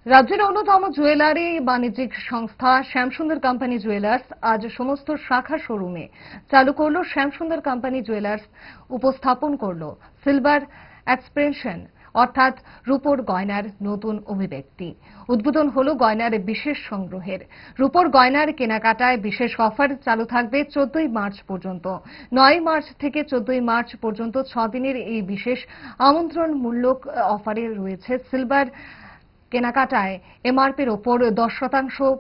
রাজ্যের অন্যতম জুয়েলারি বাণিজ্যিক সংস্থা শ্যামসুন্দর কোম্পানি জুয়েলার্স আজ সমস্ত শাখা শোরুমে চালু করল শ্যামসুন্দর কোম্পানি জুয়েলার্স উপস্থাপন করল সিলভার এক্সপ্রেশন অর্থাৎ রূপোর গয়নার নতুন অভিব্যক্তি। উদ্বোধন হল গয়নার বিশেষ সংগ্রহের। রূপোর গয়নার কেনাকাটায় বিশেষ অফার চালু থাকবে 14ই মার্চ পর্যন্ত। 9 মার্চ থেকে 14ই মার্চ পর্যন্ত 6 দিনের এই বিশেষ আমন্ত্রণমূলক অফারে রয়েছে সিলভার কেনাকাটায় এমআরপির ওপর 10%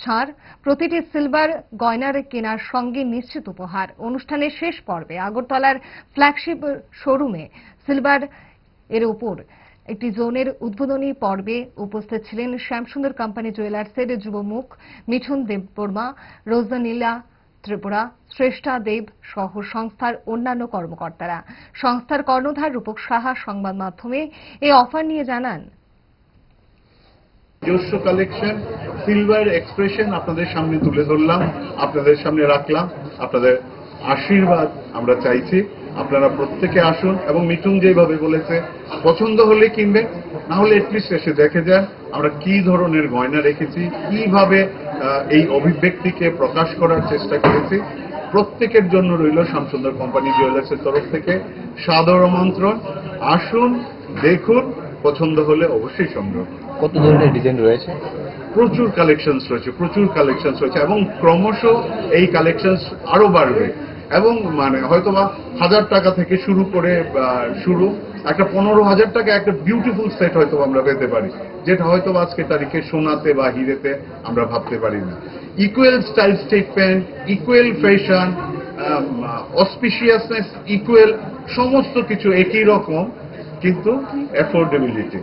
ছাড়, প্রতিটি সিলভার গয়নার কেনার সঙ্গে নিশ্চিত উপহার। অনুষ্ঠানের শেষ পর্বে আগরতলার ফ্ল্যাগশিপ শোরুমে সিলভার এর ওপর একটি জোনের উদ্বোধনী পর্বে উপস্থিত ছিলেন শ্যামসুন্দর কোম্পানি জুয়েলার্সের যুবমুখ মিঠুন দেববর্মা, রোজনীলা ত্রিপুরা, শ্রেষ্ঠা দেব সহ সংস্থার অন্যান্য কর্মকর্তারা। সংস্থার কর্ণধার রূপক সাহা সংবাদ মাধ্যমে এই অফার নিয়ে জানান, নিজস্ব কালেকশন সিলভার এক্সপ্রেশন আপনাদের সামনে তুলে ধরলাম, আপনাদের সামনে রাখলাম। আপনাদের আশীর্বাদ আমরা চাইছি, আপনারা প্রত্যেকে আসুন এবং মিঠুন যেভাবে বলেছে পছন্দ হলে কিনবেন, না হলে এটলিস্ট এসে দেখে যান আমরা কি ধরনের গয়না রেখেছি, কিভাবে এই অভিব্যক্তিকে প্রকাশ করার চেষ্টা করেছি। প্রত্যেকের জন্য রইল শ্যামসুন্দর কোম্পানি জুয়েলার্সের তরফ থেকে সাদর আমন্ত্রণ। আসুন, দেখুন, পছন্দ হলে অবশ্যই সংগ্রহ। কত ধরনের ডিজাইন রয়েছে? প্রচুর কালেকশনস রয়েছে এবং ক্রমশ এই কালেকশনস আরো বাড়বে এবং হয়তোবা 1000 টাকা থেকে শুরু করে একটা 15,000 টাকা একটা বিউটিফুল সেট হয়তো আমরা পেতে পারি, যেটা হয়তো আজকে তারিখে সোনাতে বা হিরেতে আমরা ভাবতে পারি না। Equal style statement, equal fashion, auspiciousness equal, সমস্ত কিছু একই রকম, কিন্তু অ্যাফোর্ডেবিলিটি।